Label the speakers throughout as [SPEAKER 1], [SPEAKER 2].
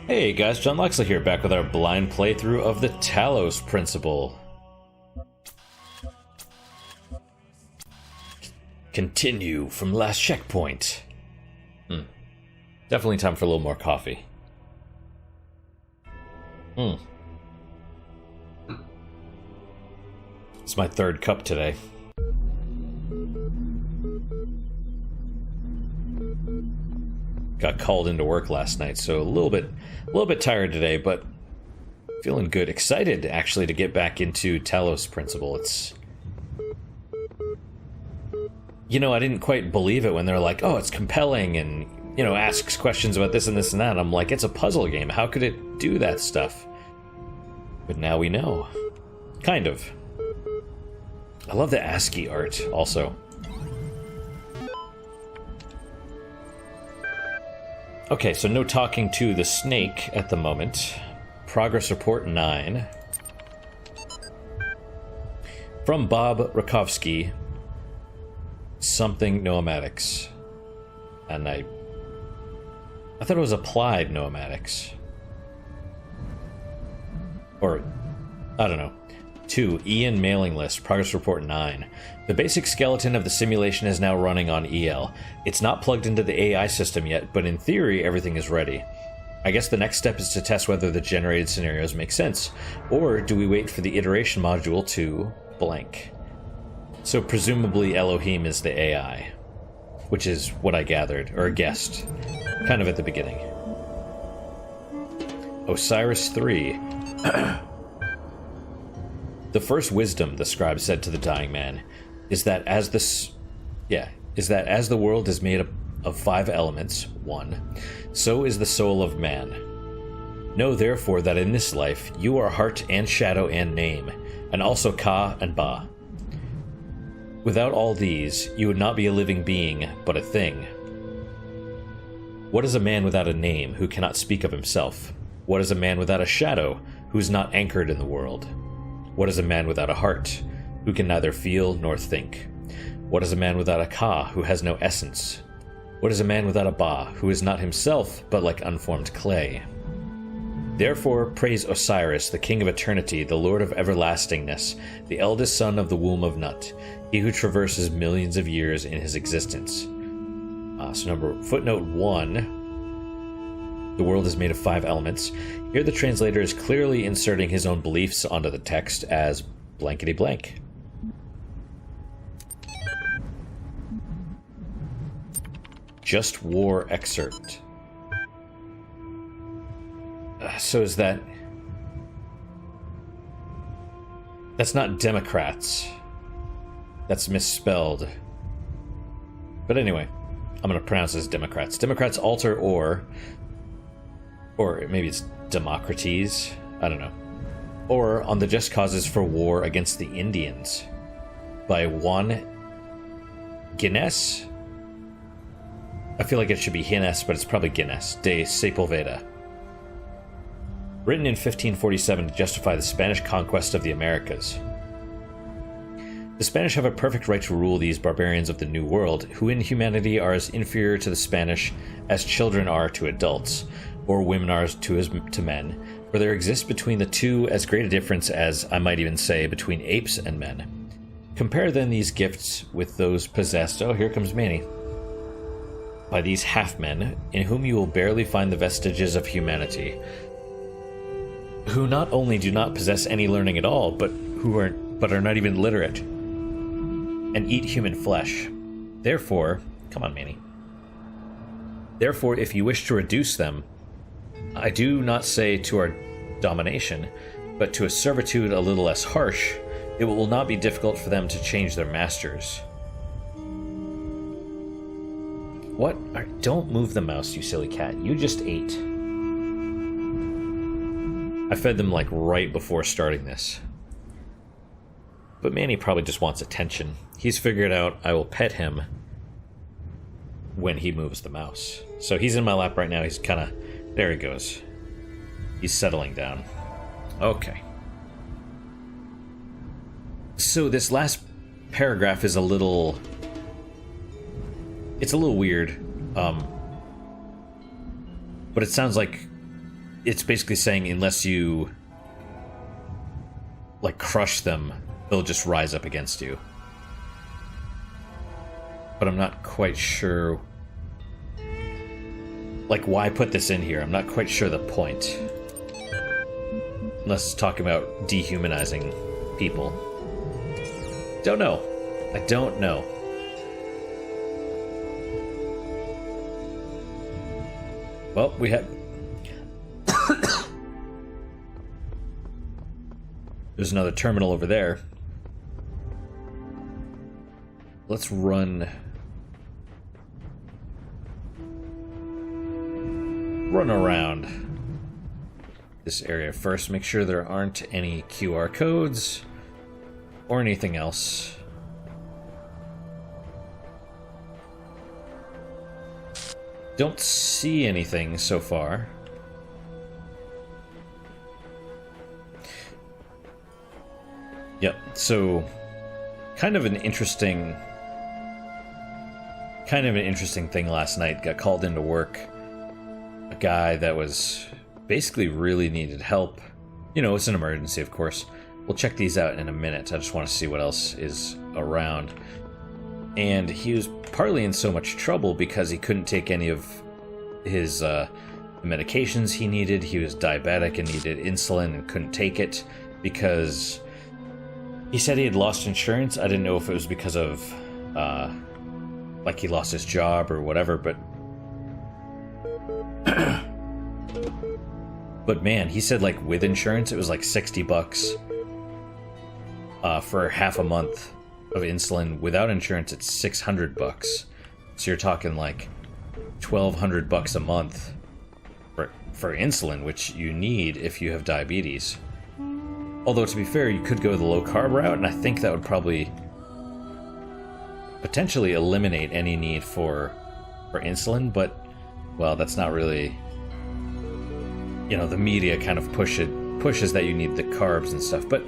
[SPEAKER 1] Hey guys, John Luxley here, back with our blind playthrough of the Talos Principle. Continue from last checkpoint. Definitely time for a little more coffee. It's my third cup today. Got called into work last night, so a little bit tired today, but feeling good. Excited, actually, to get back into Talos Principle. It's... You know, I didn't quite believe it when they're like, oh, it's compelling, and, you know, asks questions about this and this and that. I'm like, it's a puzzle game. How could it do that stuff? But now we know. Kind of. I love the ASCII art, also. Okay, so no talking to the snake at the moment. Progress report 9. From Bob Rakowski. Something noematics. And I thought it was applied noematics. Or, I don't know. 2. Ian mailing list. Progress report 9. The basic skeleton of the simulation is now running on EL. It's not plugged into the AI system yet, but in theory, everything is ready. I guess the next step is to test whether the generated scenarios make sense. Or do we wait for the iteration module to blank? So presumably Elohim is the AI. Which is what I gathered, or guessed, kind of at the beginning. Osiris 3. The first wisdom, the scribe said to the dying man, is that as the world is made up of 5 elements, 1, so is the soul of man. Know therefore that in this life you are heart and shadow and name, and also Ka and Ba. Without all these, you would not be a living being, but a thing. What is a man without a name, who cannot speak of himself? What is a man without a shadow, who is not anchored in the world? What is a man without a heart, who can neither feel nor think? What is a man without a Ka, who has no essence? What is a man without a Ba, who is not himself, but like unformed clay? Therefore praise Osiris, the king of eternity, the lord of everlastingness, the eldest son of the womb of Nut, he who traverses millions of years in his existence. Footnote 1. The world is made of 5 elements. Here the translator is clearly inserting his own beliefs onto the text as blankety blank. Just War excerpt. So is that... That's not Democrats. That's misspelled. But anyway, I'm going to pronounce it as Democrats. Democrats alter or maybe it's Democrates, I don't know. Or on the just causes for war against the Indians by Juan Guinness. I feel like it should be Guinness, but it's probably Guinness de Sepulveda. Written in 1547 to justify the Spanish conquest of the Americas. The Spanish have a perfect right to rule these barbarians of the New World, who in humanity are as inferior to the Spanish as children are to adults, or women are to men, for there exists between the two as great a difference as, I might even say, between apes and men. Compare then these gifts with those possessed, oh, here comes Manny, by these half-men, in whom you will barely find the vestiges of humanity, who not only do not possess any learning at all, but are not even literate, and eat human flesh. Therefore, come on, Manny. Therefore, if you wish to reduce them, I do not say to our domination, but to a servitude a little less harsh, it will not be difficult for them to change their masters. What? Don't move the mouse, you silly cat. You just ate. I fed them, like, right before starting this. But Manny probably just wants attention. He's figured out I will pet him when he moves the mouse. So he's in my lap right now. He's kind of... There he goes. He's settling down. Okay. So this last paragraph is a little... It's a little weird. But it sounds like it's basically saying unless you like crush them, they'll just rise up against you. But I'm not quite sure, like, why put this in here. I'm not quite sure the point. Unless it's talking about dehumanizing people. Don't know. I don't know. Well, we have... There's another terminal over there. Let's run around this area first. Make sure there aren't any QR codes or anything else. Don't see anything so far. Yep, so kind of an interesting thing last night. Got called into work. A guy that was basically really needed help. You know, it's an emergency, of course. We'll check these out in a minute. I just want to see what else is around. And he was partly in so much trouble because he couldn't take any of his medications he needed. He was diabetic and needed insulin and couldn't take it because he said he had lost insurance. I didn't know if it was because of like he lost his job or whatever, but but man, he said like with insurance it was like $60 for half a month of insulin. Without insurance it's $600. So you're talking like $1,200 a month for insulin, which you need if you have diabetes. Although to be fair, you could go the low carb route, and I think that would probably potentially eliminate any need for insulin, but well, that's not really, you know, the media kind of pushes that you need the carbs and stuff, but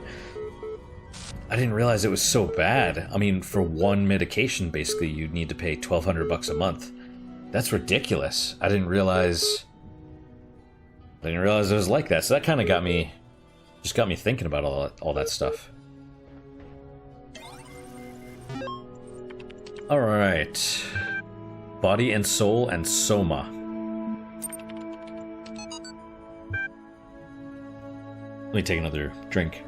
[SPEAKER 1] I didn't realize it was so bad. I mean, for one medication, basically, you'd need to pay $1,200 a month. That's ridiculous. I didn't realize it was like that. So that kind of got me thinking about all that stuff. All right, Body and Soul and Soma. Let me take another drink.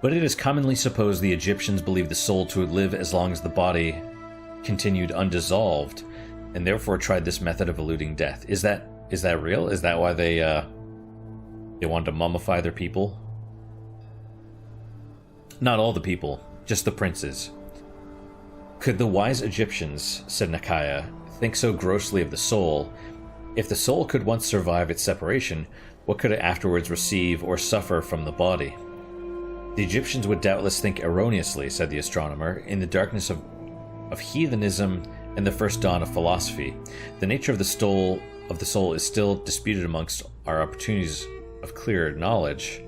[SPEAKER 1] But it is commonly supposed the Egyptians believed the soul to live as long as the body continued undissolved, and therefore tried this method of eluding death. Is that real? Is that why they wanted to mummify their people? Not all the people, just the princes. Could the wise Egyptians, said Nakaya, think so grossly of the soul? If the soul could once survive its separation, what could it afterwards receive or suffer from the body? The Egyptians would doubtless think erroneously, said the astronomer, in the darkness of heathenism and the first dawn of philosophy. The nature of the soul is still disputed amongst our opportunities of clearer knowledge.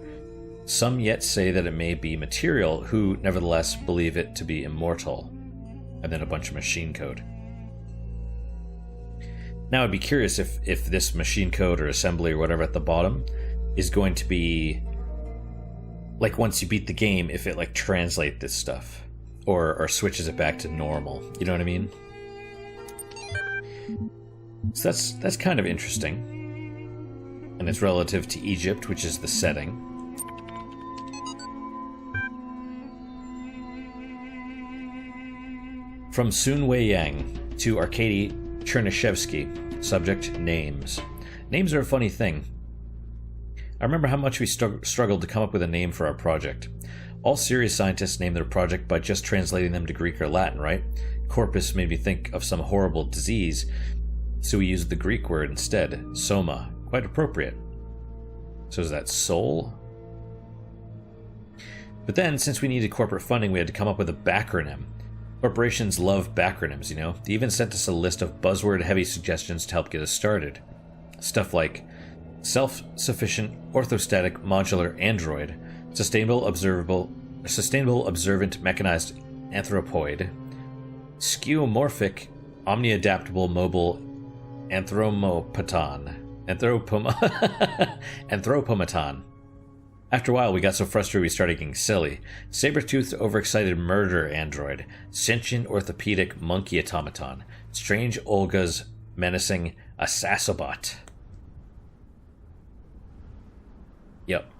[SPEAKER 1] Some yet say that it may be material, who nevertheless believe it to be immortal. And then a bunch of machine code. Now I'd be curious if this machine code or assembly or whatever at the bottom is going to be, like, once you beat the game, if it like translate this stuff or switches it back to normal. You know what I mean? So that's kind of interesting. And it's relative to Egypt, which is the setting. From Sun Wei Yang to Arkady Chernyshevsky. Subject, names. Names are a funny thing. I remember how much we struggled to come up with a name for our project. All serious scientists name their project by just translating them to Greek or Latin, right? Corpus made me think of some horrible disease, so we used the Greek word instead, soma. Quite appropriate. So is that soul? But then, since we needed corporate funding, we had to come up with a backronym. Corporations love backronyms, you know? They even sent us a list of buzzword-heavy suggestions to help get us started. Stuff like self-sufficient, orthostatic, modular android, sustainable, observant, mechanized anthropoid, skeuomorphic, omni-adaptable, mobile anthropomaton. After a while, we got so frustrated we started getting silly. Saber-toothed, overexcited murder android. Sentient orthopedic monkey automaton. Strange Olga's menacing assassobot. Yep.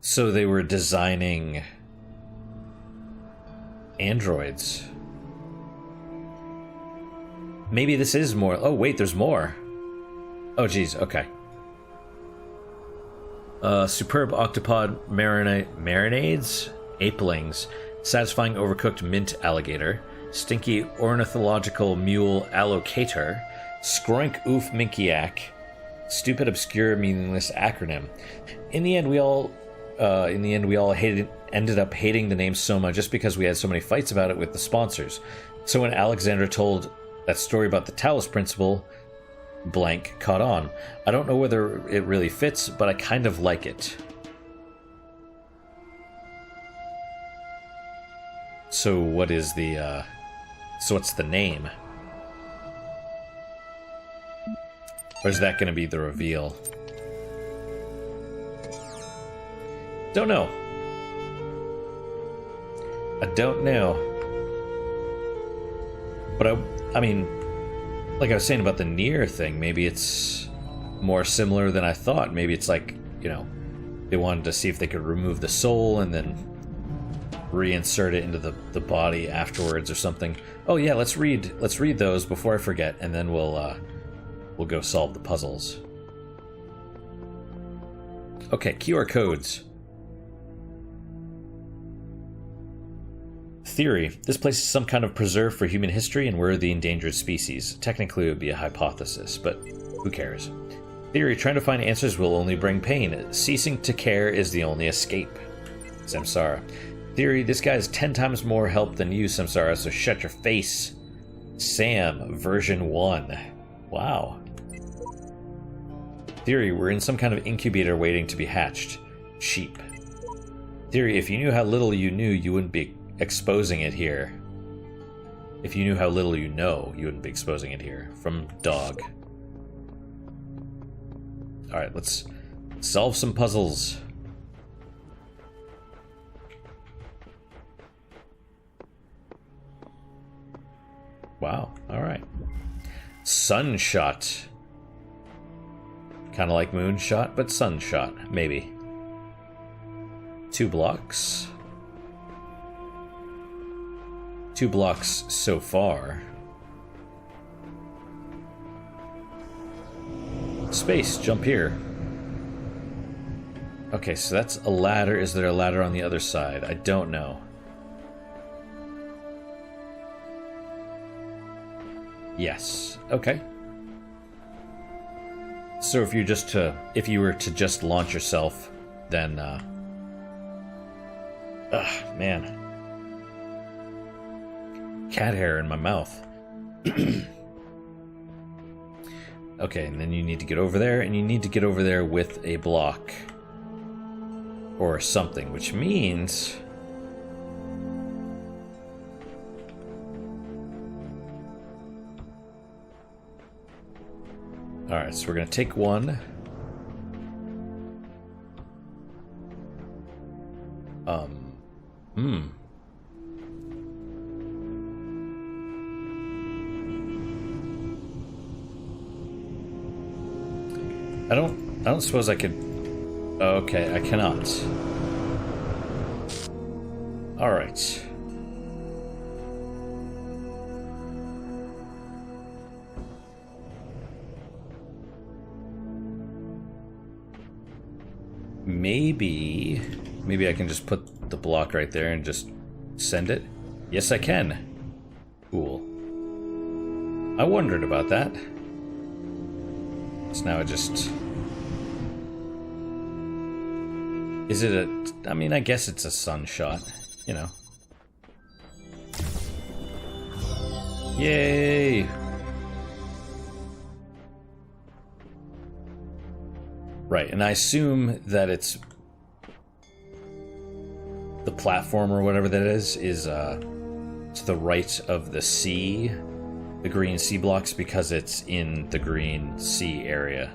[SPEAKER 1] So they were designing androids. Maybe this is more. Oh, wait, there's more. Oh, geez, okay. Superb octopod marinades, apelings, satisfying overcooked mint alligator, stinky ornithological mule allocator, skroink oof minkiac, stupid obscure meaningless acronym. In the end, we all ended up hating the name Soma just because we had so many fights about it with the sponsors. So when Alexandra told that story about the Talos principle, blank caught on. I don't know whether it really fits, but I kind of like it. So what is the, so what's the name? Or is that going to be the reveal? Don't know. I don't know. But I mean, like I was saying about the Nier thing, maybe it's more similar than I thought. Maybe it's like, you know, they wanted to see if they could remove the soul and then reinsert it into the body afterwards or something. Oh yeah, let's read those before I forget, and then we'll go solve the puzzles. Okay, QR codes. Theory. This place is some kind of preserve for human history and we're the endangered species. Technically it would be a hypothesis, but who cares? Theory. Trying to find answers will only bring pain. Ceasing to care is the only escape. Samsara. Theory. This guy has 10 times more help than you, Samsara, so shut your face. Sam. Version 1. Wow. Theory. We're in some kind of incubator waiting to be hatched. Sheep. Theory. If you knew how little you knew, you wouldn't be exposing it here. If you knew how little you know, you wouldn't be exposing it here. From Dog. Alright, let's solve some puzzles. Wow, alright. Sunshot. Kind of like Moonshot, but Sunshot, maybe. 2 blocks. 2 blocks so far. Space, jump here. Okay, so that's a ladder. Is there a ladder on the other side? I don't know. Yes. Okay. So if you were to just launch yourself, then man. Cat hair in my mouth. Okay, and then you need to get over there, and you need to get over there with a block. Or something, which means... Alright, so we're gonna take one. I don't suppose I could... Okay, I cannot. Alright. Maybe I can just put the block right there and just send it. Yes, I can. Cool. I wondered about that. So now I just... Is it a... I mean, I guess it's a sun shot, you know. Yay! Right, and I assume that it's the platform or whatever that is to the right of the C, the green C blocks, because it's in the green C area.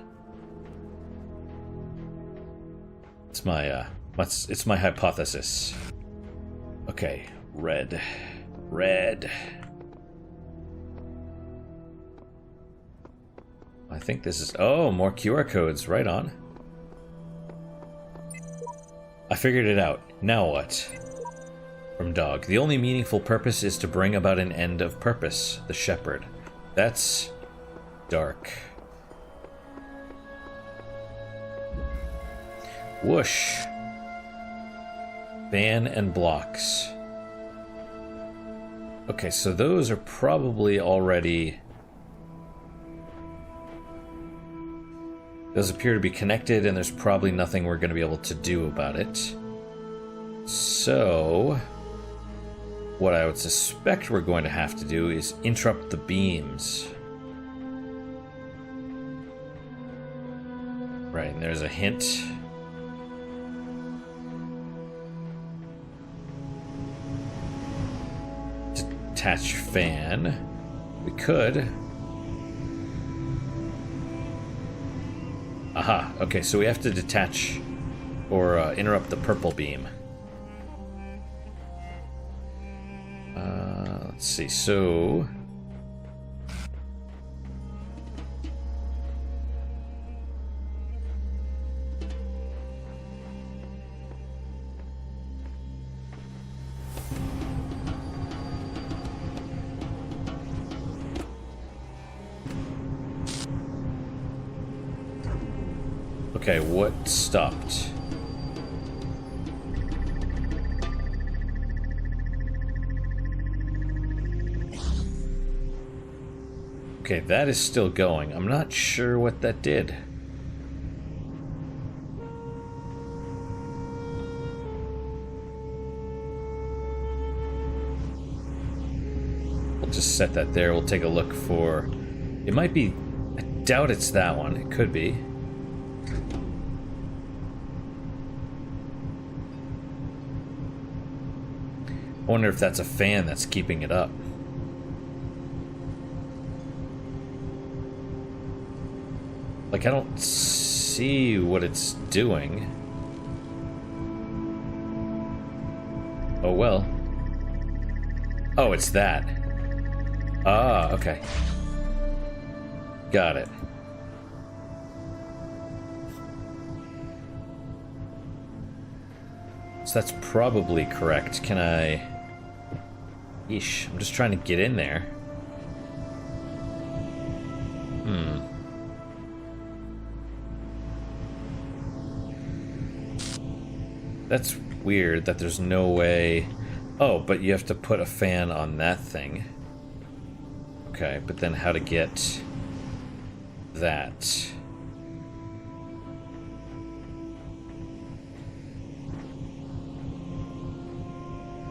[SPEAKER 1] It's my hypothesis. Okay, red. I think this is... Oh, more QR codes. Right on. I figured it out. Now what? From Dog. The only meaningful purpose is to bring about an end of purpose. The Shepherd. That's dark. Whoosh. Ban and blocks. Okay, so those are probably already... Those appear to be connected, and there's probably nothing we're going to be able to do about it. So, what I would suspect we're going to have to do is interrupt the beams. Right, and there's a hint. Detach fan. We could. Aha, okay, so we have to detach or interrupt the purple beam. Let's see, so... Okay, what stopped? Okay, that is still going. I'm not sure what that did. We'll just set that there. We'll take a look for... It might be... I doubt it's that one. It could be. I wonder if that's a fan that's keeping it up. Like, I don't see what it's doing. Oh, well. Oh, it's that. Ah, okay. Got it. So that's probably correct. Can I... Eesh, I'm just trying to get in there. That's weird that there's no way... Oh, but you have to put a fan on that thing. Okay, but then how to get that?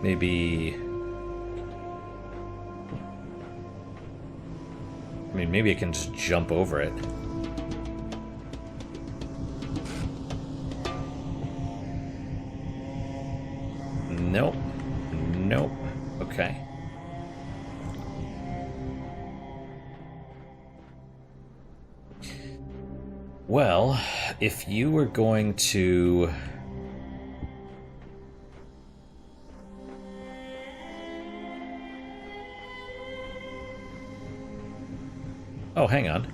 [SPEAKER 1] Maybe... I mean, maybe I can just jump over it. Nope. Nope. Okay. Well, if you were going to... Oh, hang on.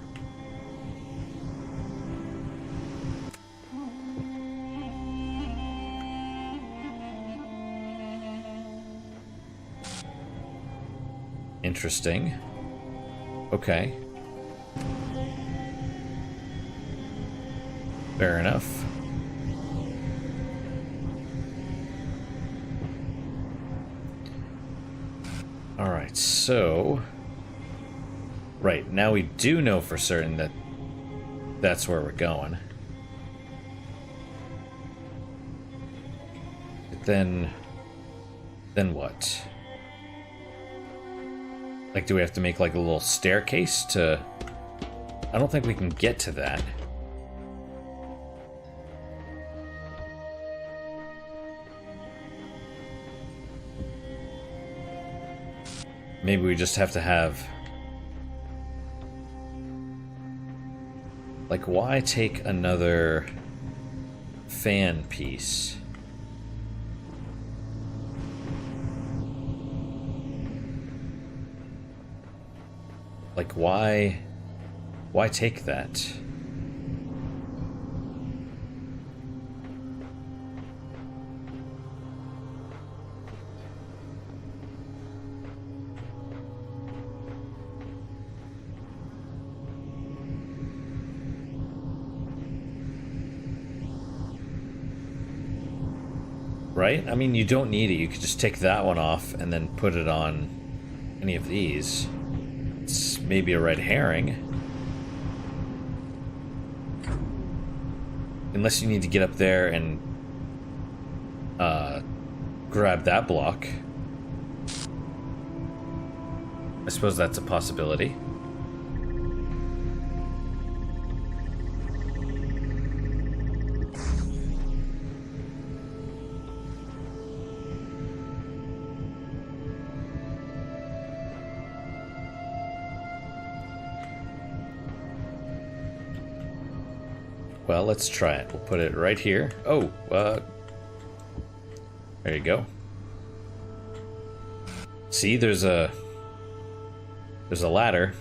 [SPEAKER 1] Interesting. Okay. Fair enough. Alright, so... Right, now we do know for certain that that's where we're going. But then what? Like, do we have to make like a little staircase to... I don't think we can get to that. Maybe we just have to have... Like, why take another fan piece? Like, why take that? Right? I mean, you don't need it. You could just take that one off and then put it on any of these. It's maybe a red herring. Unless you need to get up there and grab that block. I suppose that's a possibility. Well, let's try it. We'll put it right here. Oh, there you go. See, there's a ladder.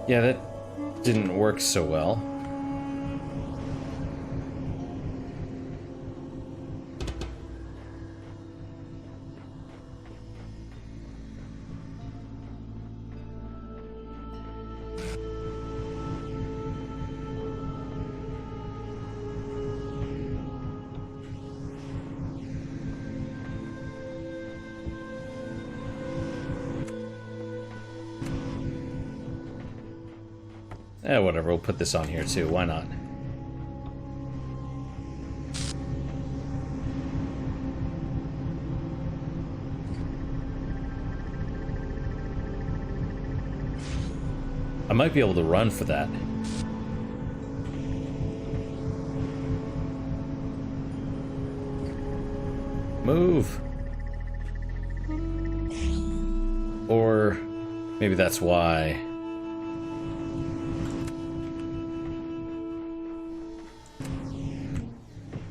[SPEAKER 1] Yeah, that didn't work so well. Whatever, we'll put this on here too, why not? I might be able to run for that. Move! Or maybe that's why...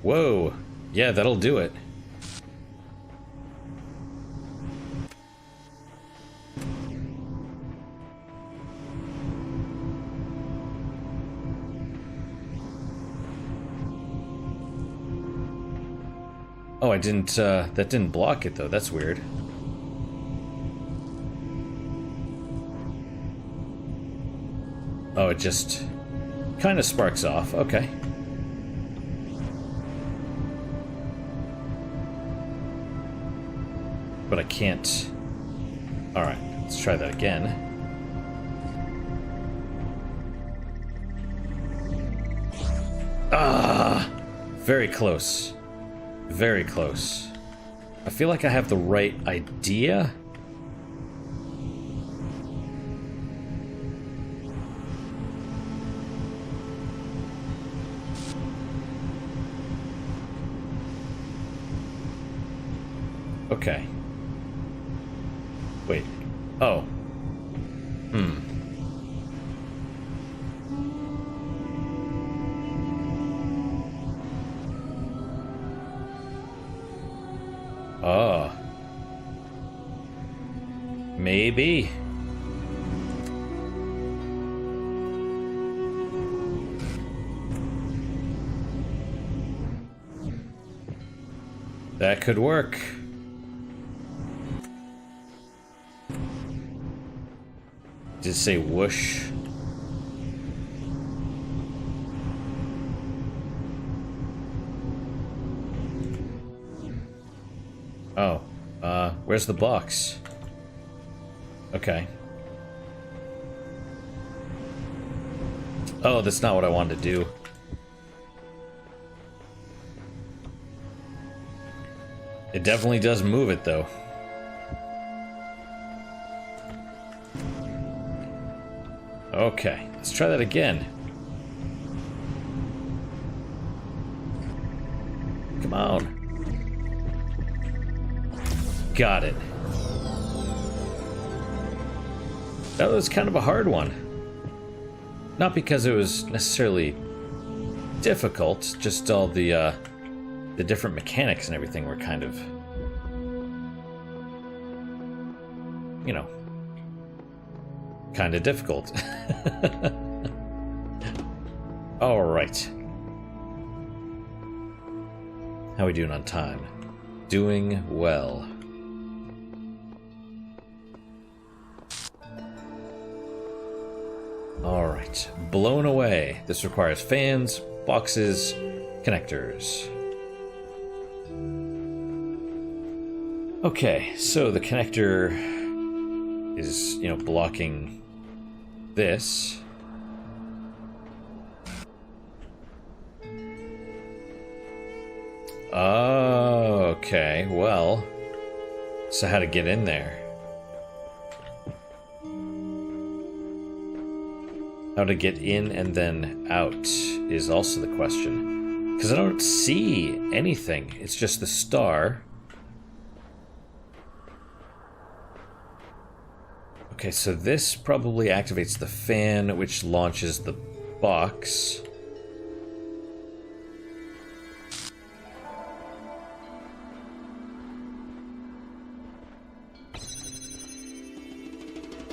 [SPEAKER 1] Whoa! Yeah, that'll do it. Oh, I didn't, that didn't block it though, that's weird. Oh, it just kind of sparks off, okay. But I can't... Alright, let's try that again. Ah! Very close. Very close. I feel like I have the right idea. Okay. Wait. Oh. Oh. Maybe. That could work. Did it say whoosh? Oh, where's the box? Okay. Oh, that's not what I wanted to do. It definitely does move it, though. Okay, let's try that again. Come on. Got it. That was kind of a hard one. Not because it was necessarily difficult, just all the different mechanics and everything were kind of, you know, kind of difficult. All right. How are we doing on time? Doing well. All right. Blown away. This requires fans, boxes, connectors. Okay, so the connector is, you know, blocking this. Oh, okay, well, so how to get in there? How to get in and then out is also the question. Because I don't see anything, it's just the star. Okay, so this probably activates the fan, which launches the box.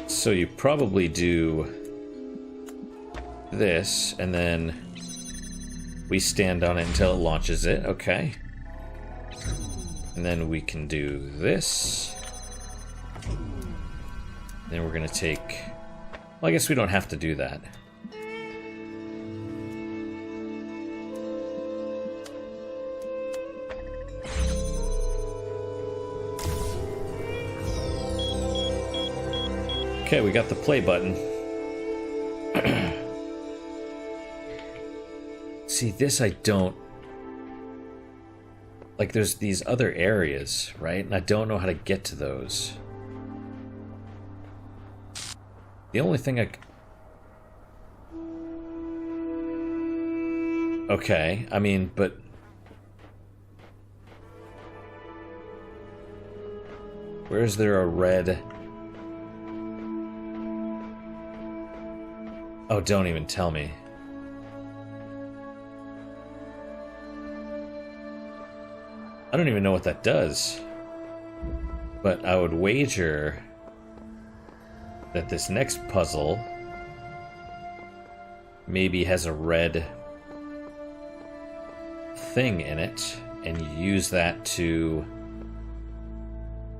[SPEAKER 1] So you probably do this, and then we stand on it until it launches it, okay. And then we can do this. Then we're gonna take... Well, I guess we don't have to do that. Okay, we got the play button. See, this I don't... Like, there's these other areas, right? And I don't know how to get to those. The only thing I... Okay, I mean, but... Where is there a red... Oh, don't even tell me. I don't even know what that does. But I would wager that this next puzzle maybe has a red thing in it, and you use that to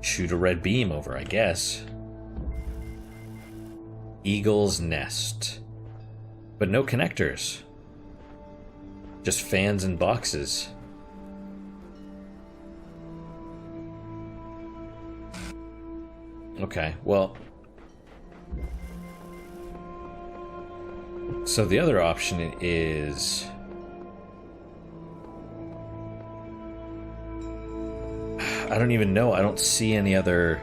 [SPEAKER 1] shoot a red beam over, I guess. Eagle's Nest. But no connectors. Just fans and boxes. Okay, well... So the other option is... I don't even know. I don't see any other...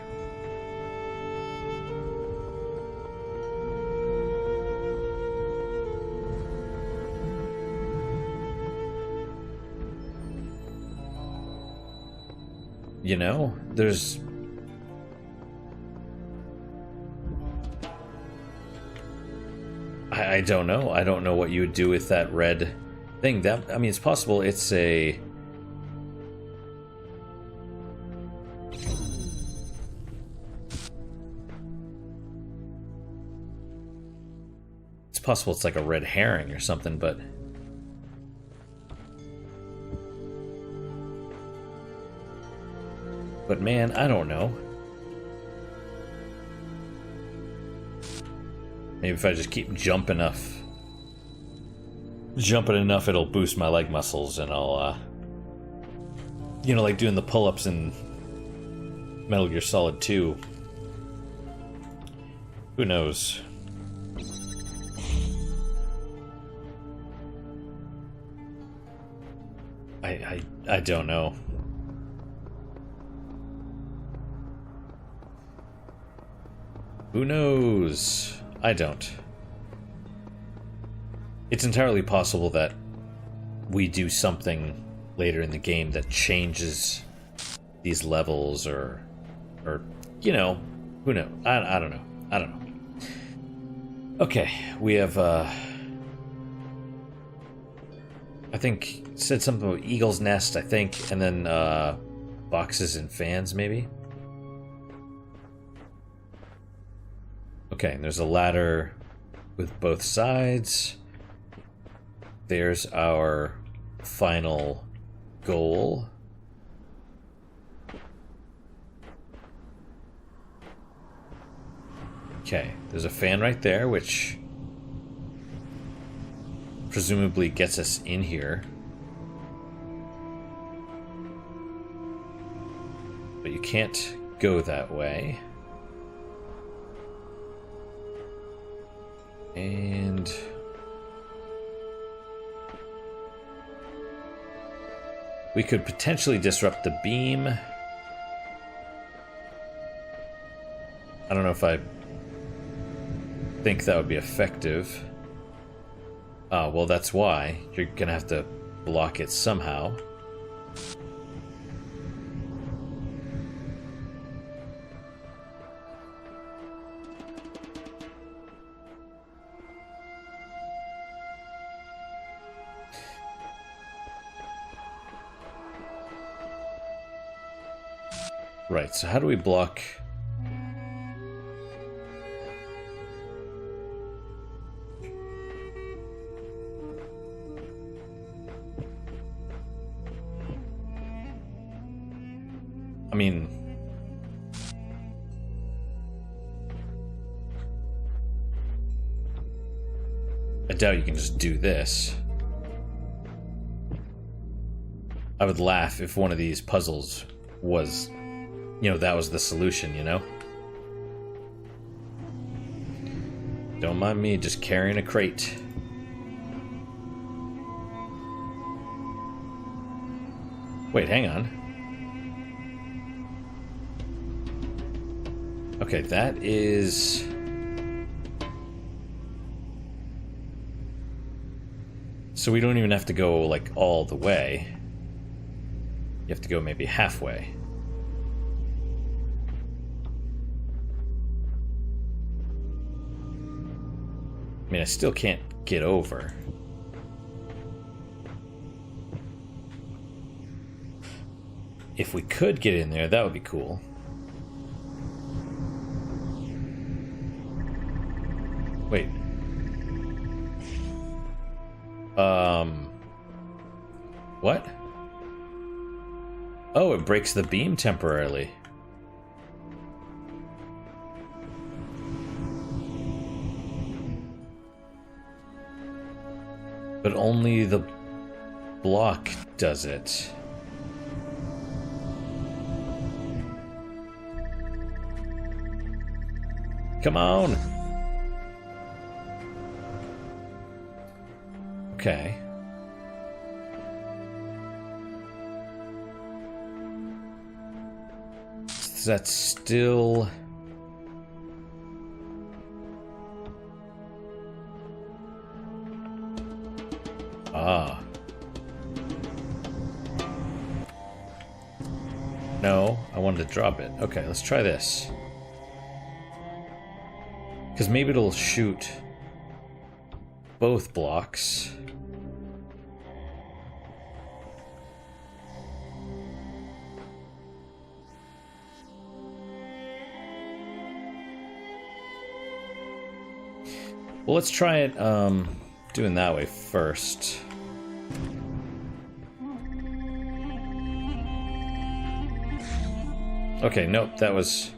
[SPEAKER 1] You know, there's... I don't know. I don't know what you would do with that red thing. That, I mean, it's possible it's a... It's possible it's like a red herring or something, but... But man, I don't know. Maybe if I just keep jumping enough, it'll boost my leg muscles, and I'll, you know, like doing the pull-ups in Metal Gear Solid 2. Who knows? I don't know. Who knows? I don't. It's entirely possible that we do something later in the game that changes these levels, or you know, who knows? I don't know. I don't know. Okay, we have I think said something about Eagle's Nest, I think, and then boxes and fans, maybe. Okay, and there's a ladder with both sides. There's our final goal. Okay, there's a fan right there, which presumably gets us in here. But you can't go that way. And we could potentially disrupt the beam. I don't know if I think that would be effective. Well, that's why. You're gonna have to block it somehow. Right, so how do we block? I mean, I doubt you can just do this. I would laugh if one of these puzzles was, you know, that was the solution, you know? Don't mind me just carrying a crate. Wait, hang on. Okay, that is... So we don't even have to go, like, all the way. You have to go maybe halfway. I mean, I still can't get over. If we could get in there, that would be cool. Wait. What? Oh, it breaks the beam temporarily. But only the block does it. Come on! Okay. So that's still... Ah. No, I wanted to drop it. Okay, let's try this. Because maybe it'll shoot both blocks. Well, let's try it doing that way first. Okay, nope, that was...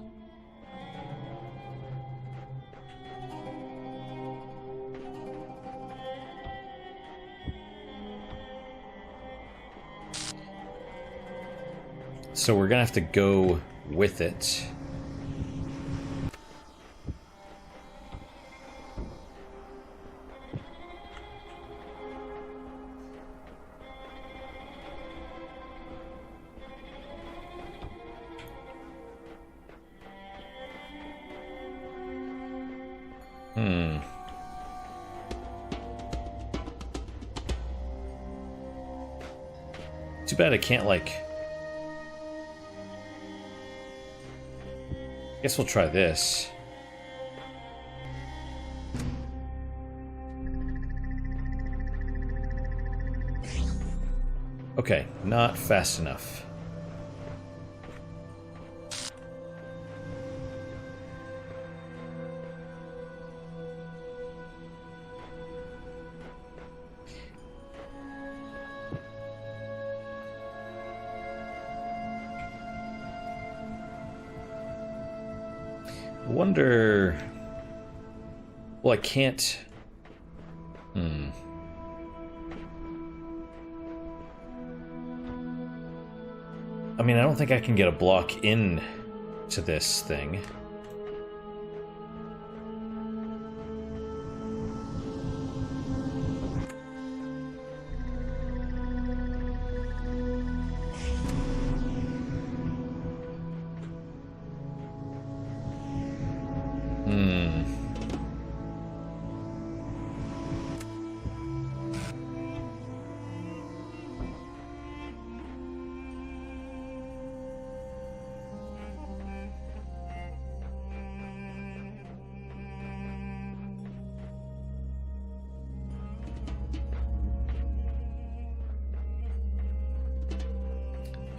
[SPEAKER 1] So we're gonna have to go with it. Too bad I can't, like... Guess we'll try this. Okay, not fast enough. I wonder... Well, I can't... I mean, I don't think I can get a block in to this thing.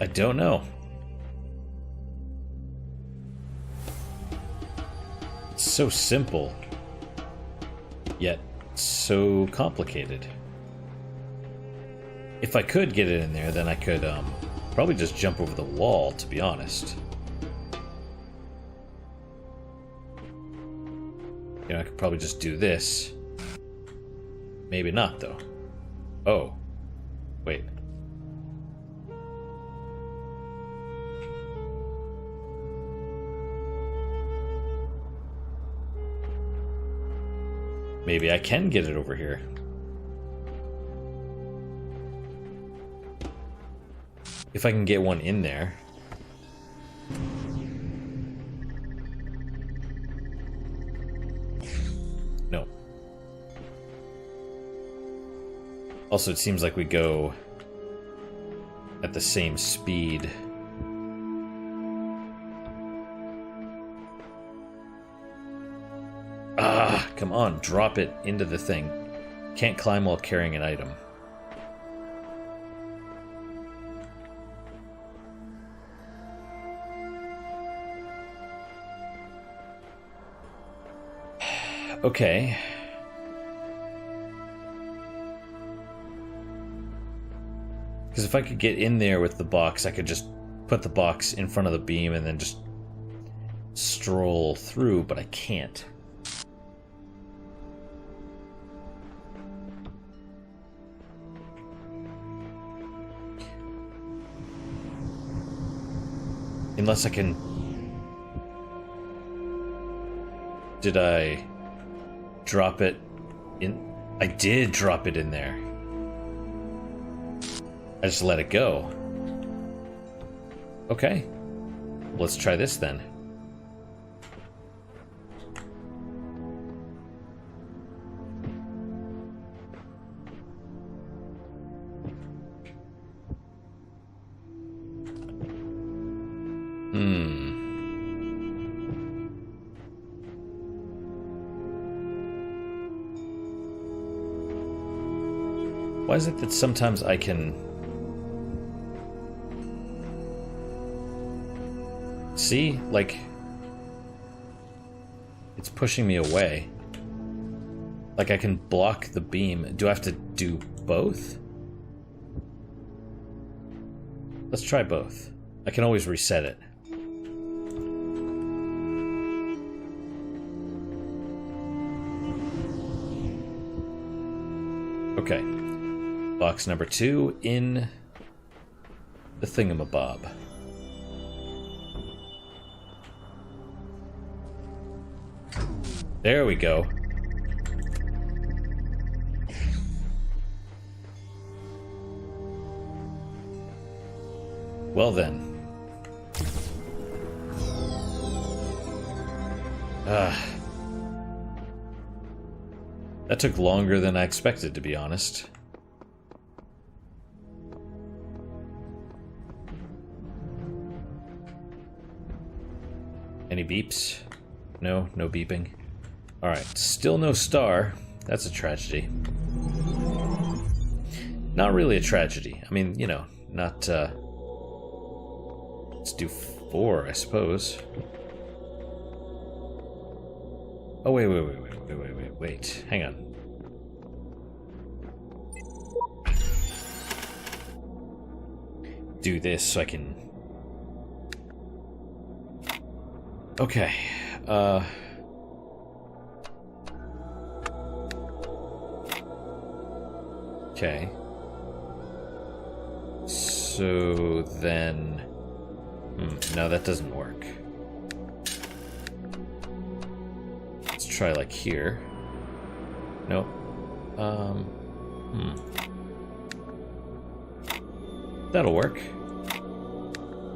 [SPEAKER 1] I don't know. It's so simple, yet so complicated. If I could get it in there, then I could probably just jump over the wall, to be honest. You know, I could probably just do this. Maybe not, though. Oh. Wait. Maybe I can get it over here. If I can get one in there. No. Also, it seems like we go at the same speed. Ah, come on, drop it into the thing. Can't climb while carrying an item. Okay. Because if I could get in there with the box, I could just put the box in front of the beam and then just stroll through, but I can't. Unless I can... Did I drop it in? I did drop it in there. I just let it go. Okay. Let's try this then. Why is it that sometimes I can... See? Like... It's pushing me away. Like I can block the beam. Do I have to do both? Let's try both. I can always reset it. Okay. Box number 2 in the thingamabob. There we go. Well then. That took longer than I expected, to be honest. Any beeps? No, no beeping. Alright, still no star. That's a tragedy. Not really a tragedy. I mean, you know, not, let's do 4, I suppose. Oh, wait. Hang on. Do this so I can... Okay. Okay. So then... no, that doesn't work. Let's try like here. Nope. That'll work.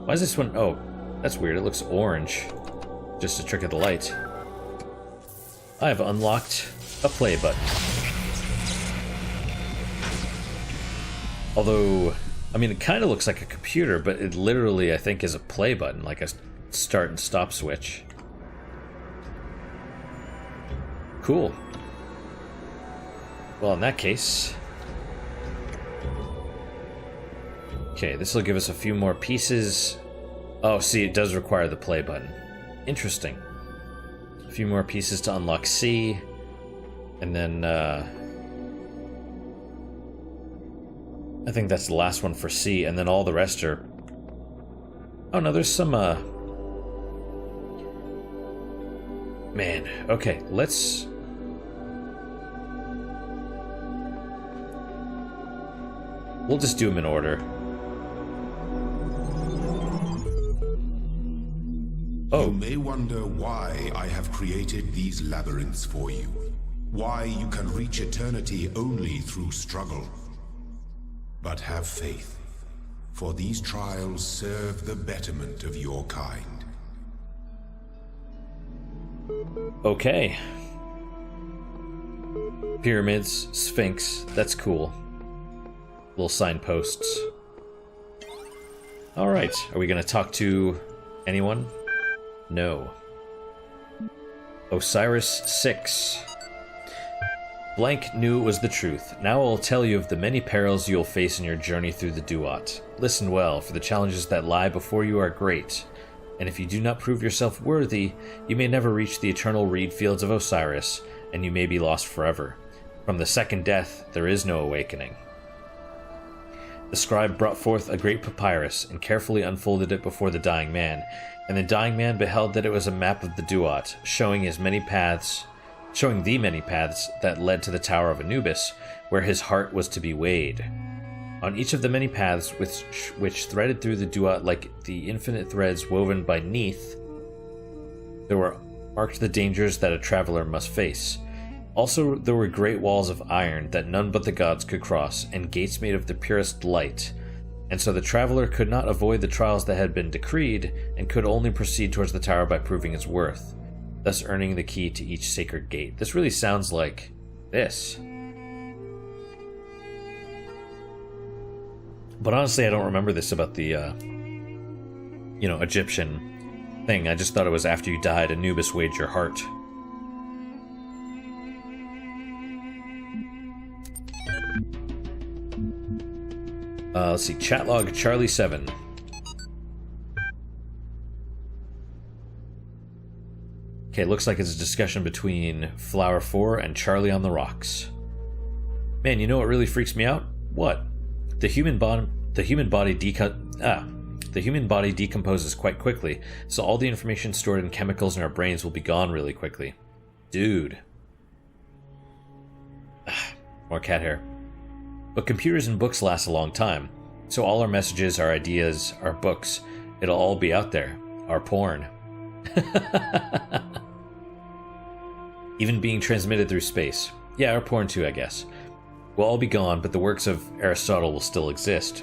[SPEAKER 1] Why is this one... Oh, that's weird. It looks orange. Just a trick of the light. I have unlocked a play button. Although, I mean, it kind of looks like a computer, but it literally, I think, is a play button, like a start and stop switch. Cool. Well, in that case... Okay, this will give us a few more pieces. Oh, see, it does require the play button. Interesting. A few more pieces to unlock C. And then, I think that's the last one for C, and then all the rest are... Oh, no, there's some, Man, okay, let's... We'll just do them in order. Oh.
[SPEAKER 2] You may wonder why I have created these labyrinths for you. Why you can reach eternity only through struggle. But have faith, for these trials serve the betterment of your kind.
[SPEAKER 1] Okay. Pyramids, Sphinx, that's cool. Little signposts. Alright, are we gonna talk to anyone? No. Osiris 6. Blank knew it was the truth. Now I will tell you of the many perils you will face in your journey through the Duat. Listen well, for the challenges that lie before you are great. And if you do not prove yourself worthy, you may never reach the eternal reed fields of Osiris, and you may be lost forever. From the second death, there is no awakening. The scribe brought forth a great papyrus, and carefully unfolded it before the dying man. And the dying man beheld that it was a map of the Duat, showing the many paths that led to the Tower of Anubis, where his heart was to be weighed. On each of the many paths which threaded through the Duat like the infinite threads woven by Neith, there were marked the dangers that a traveler must face. Also there were great walls of iron that none but the gods could cross, and gates made of the purest light. And so the traveler could not avoid the trials that had been decreed, and could only proceed towards the tower by proving his worth, thus earning the key to each sacred gate. This really sounds like this. But honestly, I don't remember this about the, Egyptian thing. I just thought it was after you died, Anubis weighed your heart. Let's see, chat log Charlie 7. Okay, looks like it's a discussion between Flower 4 and Charlie on the Rocks. Man, you know what really freaks me out? What? The human body decomposes quite quickly, so all the information stored in chemicals in our brains will be gone really quickly. Dude. More cat hair. But computers and books last a long time, so all our messages, our ideas, our books, it'll all be out there. Our porn. Even being transmitted through space. Yeah, our porn too, I guess. Will all be gone, but the works of Aristotle will still exist.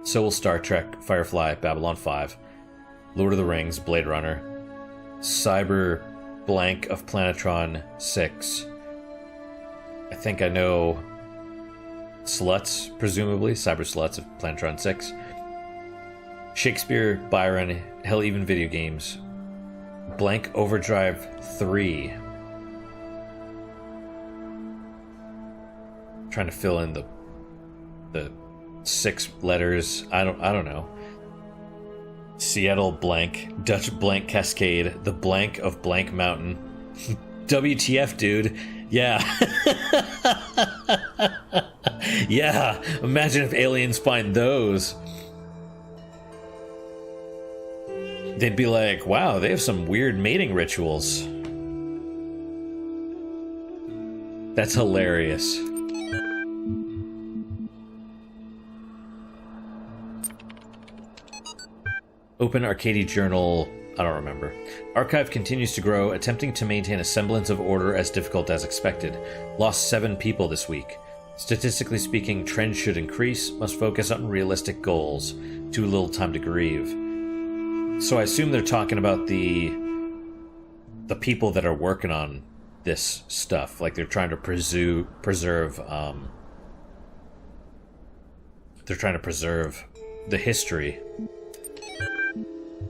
[SPEAKER 1] So will Star Trek, Firefly, Babylon 5, Lord of the Rings, Blade Runner, Cyber Blank of Planetron 6, I think I know sluts, presumably. Cyber sluts of Planetron 6. Shakespeare, Byron, hell, even video games. Blank Overdrive 3. Trying to fill in the 6 letters. I don't know. Seattle blank, Dutch blank Cascade, the blank of blank mountain. WTF, dude. Yeah. Yeah, imagine if aliens find those. They'd be like, wow, they have some weird mating rituals. That's hilarious. Open Arcady Journal, I don't remember. Archive continues to grow, attempting to maintain a semblance of order as difficult as expected. Lost 7 people this week. Statistically speaking, trend should increase, must focus on realistic goals. Too little time to grieve. So I assume they're talking about the people that are working on this stuff. Like they're trying to preserve the history.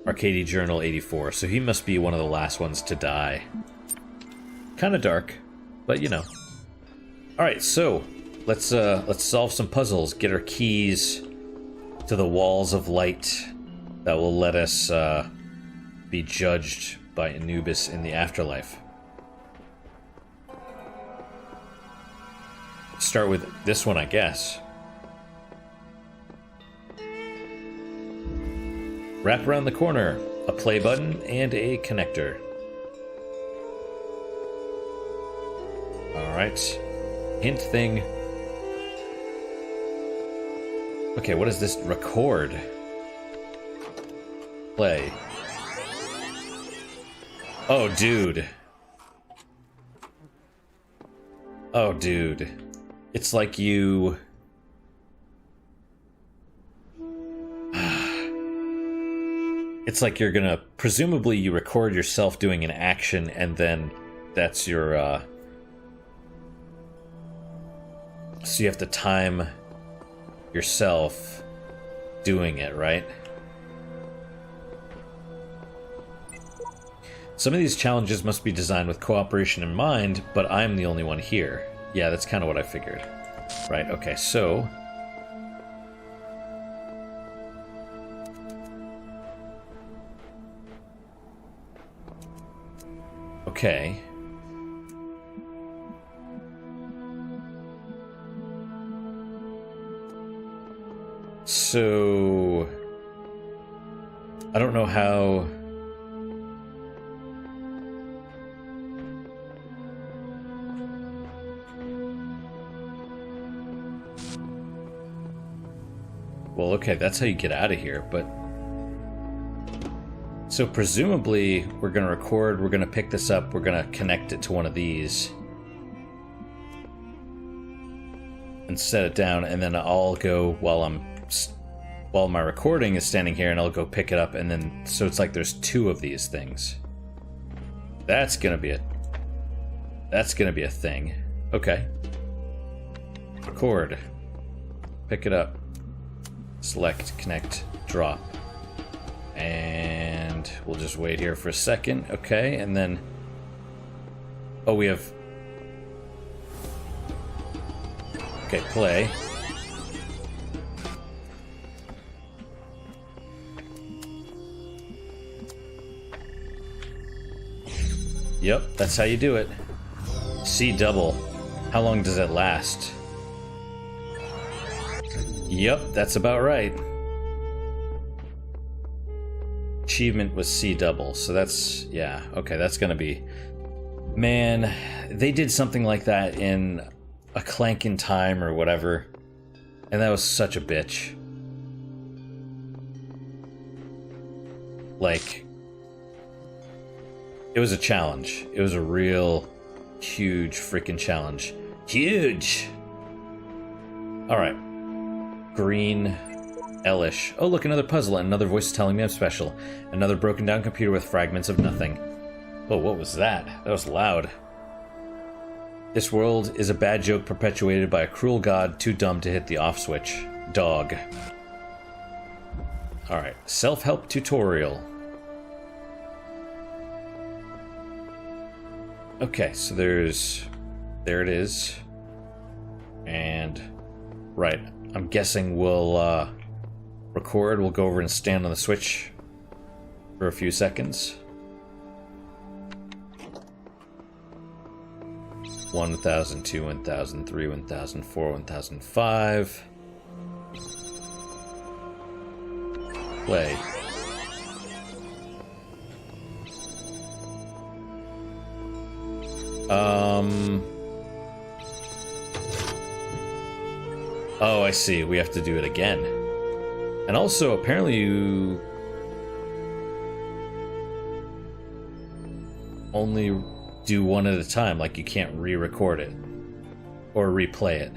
[SPEAKER 1] Arcady Journal 84. So he must be one of the last ones to die. Kind of dark, but you know. All right, so let's solve some puzzles. Get our keys to the walls of light that will let us be judged by Anubis in the afterlife. Start with this one, I guess. Wrap around the corner, a play button, and a connector. Alright. Hint thing. Okay, what is this? Record. Play. Oh, dude. Oh, dude. It's like you... It's like you're gonna... Presumably you record yourself doing an action and then that's your, So you have to time yourself doing it, right? Some of these challenges must be designed with cooperation in mind, but I'm the only one here. Yeah, that's kind of what I figured. Right, okay, so... Okay. So... I don't know how... Well, okay, that's how you get out of here, but... So presumably, we're going to record, we're going to pick this up, we're going to connect it to one of these. And set it down, and then I'll go while my recording is standing here, and I'll go pick it up, and then... So it's like there's 2 of these things. That's going to be a thing. Okay. Record. Pick it up. Select, connect, drop. And we'll just wait here for a second. Okay, and then... Oh, we have... Okay, play. Yep, that's how you do it. C double. How long does it last? Yep, that's about right. Achievement was C double, so that's... Yeah, okay, that's gonna be... Man, they did something like that in A Clank in Time or whatever, and that was such a bitch. Like... It was a challenge. It was a real huge freaking challenge. Huge! Alright. Green... Elish. Oh, look, another puzzle, and another voice telling me I'm special. Another broken down computer with fragments of nothing. Oh, what was that? That was loud. This world is a bad joke perpetuated by a cruel god too dumb to hit the off switch. Dog. Alright, self-help tutorial. Okay, so there it is. And, right, I'm guessing we'll record, we'll go over and stand on the switch for a few seconds. 1000, 2, 1000, 3, 1000, 4, 1005. Play. Oh, I see. We have to do it again. And also, apparently you only do one at a time, like you can't re-record it or replay it.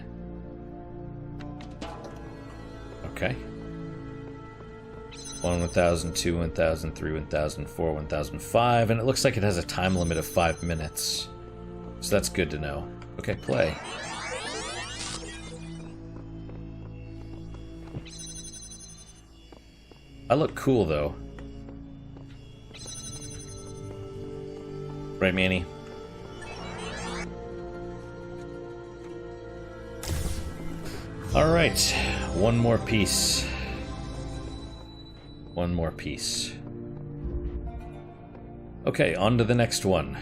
[SPEAKER 1] Okay. 1, 1000, 2, 1000, 3, 1000, 4, 1005, and it looks like it has a time limit of 5 minutes. So that's good to know. Okay, play. I look cool, though. Right, Manny? Alright, one more piece. One more piece. Okay, on to the next one.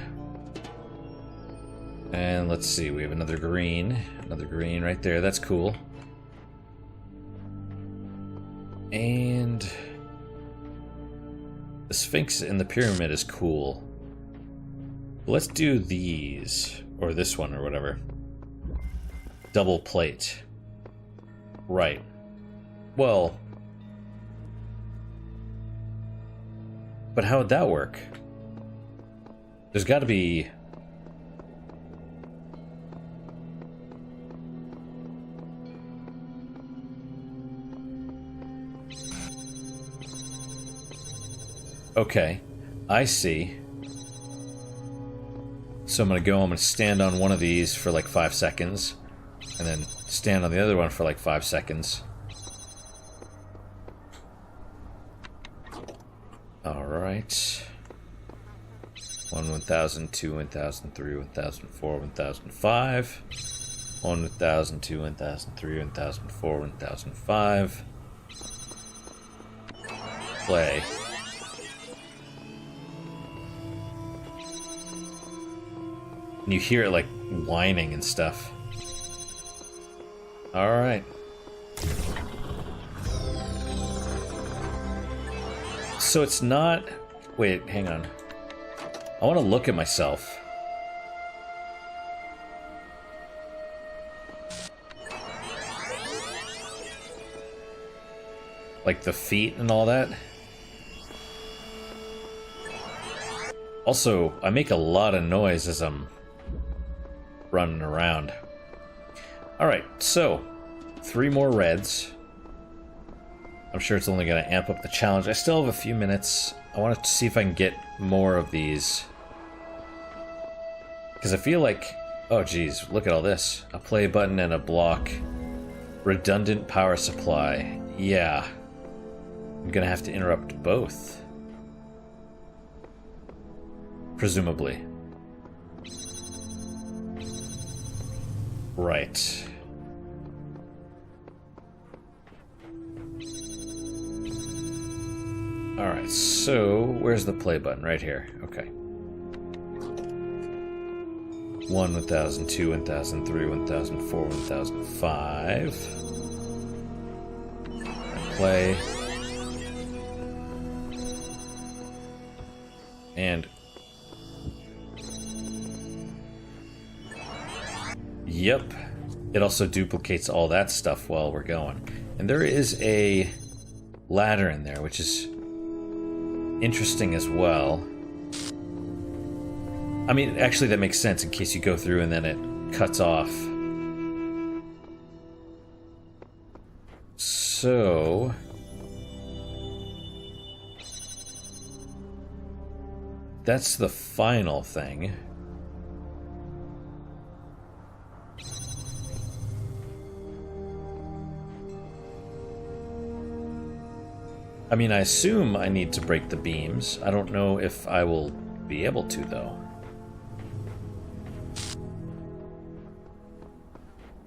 [SPEAKER 1] And let's see, we have another green. Another green right there, that's cool. And the Sphinx in the pyramid is cool. Let's do these, or this one, or whatever. Double plate. Right. Well, but how would that work? There's got to be... Okay, I see. So I'm going to stand on one of these for like 5 seconds, and then stand on the other one for like 5 seconds. Alright. 1, 1000, 2, 1000, 3, 1000, 4, 1005. 1, 1000, 2, 1000, 3, 1004, 1005. Play. And you hear it like whining and stuff. Alright. So it's not... Wait, hang on. I want to look at myself. Like the feet and all that. Also, I make a lot of noise as I'm running around. Alright, so 3 more reds. I'm sure it's only going to amp up the challenge. I still have a few minutes. I want to see if I can get more of these. Because I feel like... Oh geez, look at all this. A play button and a block. Redundant power supply. Yeah. I'm going to have to interrupt both. Presumably. Right. Alright, so where's the play button? Right here. Okay. 1, 1000, 2, 1000, 3, 1004, 1005. And play. And... Yep. It also duplicates all that stuff while we're going. And there is a ladder in there, which is interesting as well. I mean, actually that makes sense in case you go through and then it cuts off. So... that's the final thing. I mean, I assume I need to break the beams. I don't know if I will be able to, though.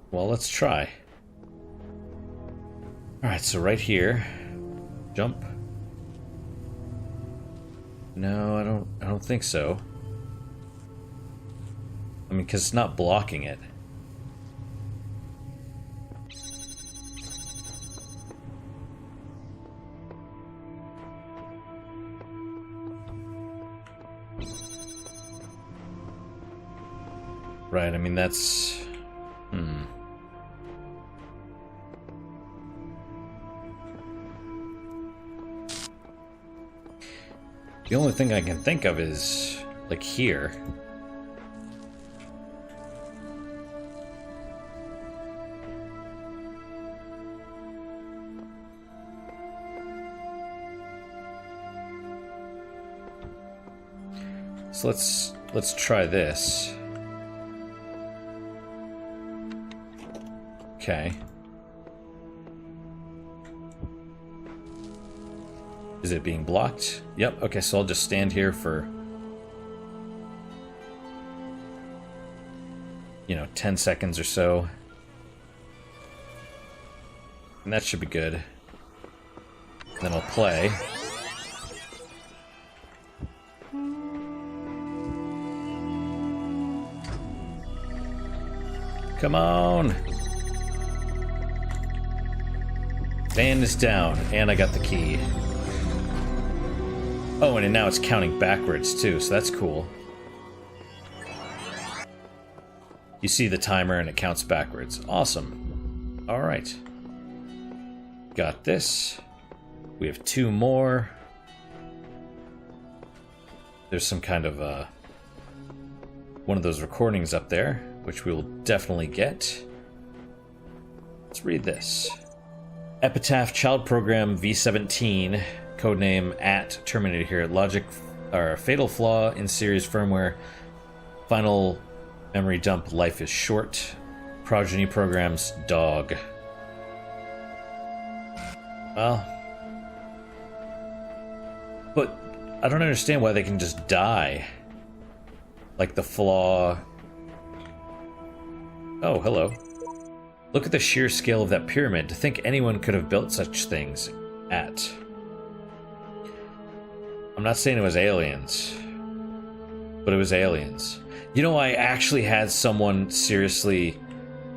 [SPEAKER 1] Well, let's try. Alright, so right here. Jump. No, I don't think so. I mean, because it's not blocking it. Right, I mean, that's... The only thing I can think of is, like, here. So let's try this. Okay. Is it being blocked? Yep, okay, so I'll just stand here for, 10 seconds or so. And that should be good. Then I'll play. Come on! Van is down, and I got the key. Oh, and now it's counting backwards, too, so that's cool. You see the timer, and it counts backwards. Awesome. Alright. Got this. We have 2 more. There's some kind of, one of those recordings up there, which we will definitely get. Let's read this. Epitaph Child Program V17, codename @Terminator here. Logic or fatal flaw in series firmware. Final memory dump. Life is short. Progeny programs. Dog. Well, but I don't understand why they can just die. Like the flaw. Oh, hello. Look at the sheer scale of that pyramid. To think anyone could have built such things. I'm not saying it was aliens, but it was aliens. I actually had someone seriously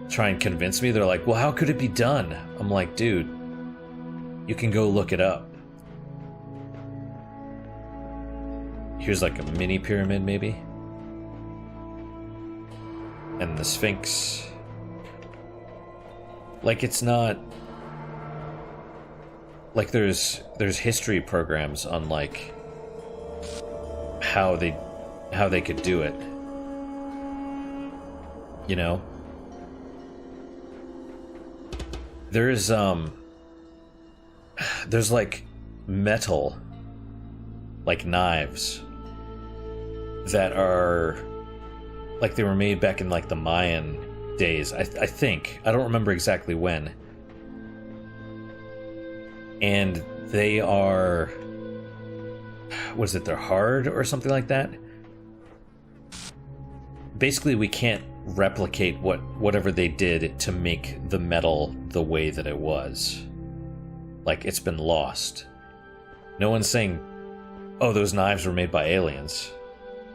[SPEAKER 1] try and convince me. They're like, well, how could it be done? I'm like, dude, you can go look it up. Here's like a mini pyramid, maybe. And the Sphinx. Like, it's not... Like, there's history programs on, like, how they could do it. There's like metal, like knives that are like they were made back in like the Mayan days. I think. I don't remember exactly when. And they are, was it, they're hard or something like that? Basically, we can't replicate whatever they did to make the metal the way that it was. Like, it's been lost. No one's saying, oh, those knives were made by aliens.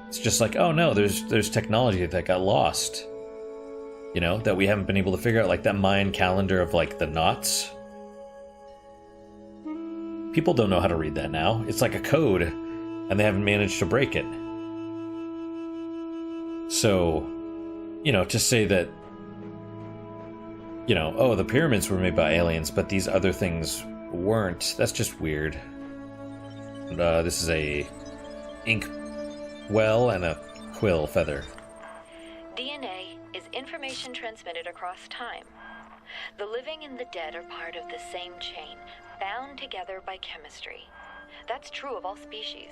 [SPEAKER 1] It's just like, oh no, there's technology that got lost. That we haven't been able to figure out, like that Mayan calendar of like the knots. People don't know how to read that now. It's like a code, and they haven't managed to break it. So, to say that, oh, the pyramids were made by aliens, but these other things weren't, that's just weird. This is a ink well and a quill feather.
[SPEAKER 3] DNA is information transmitted across time. The living and the dead are part of the same chain, bound together by chemistry. That's true of all species.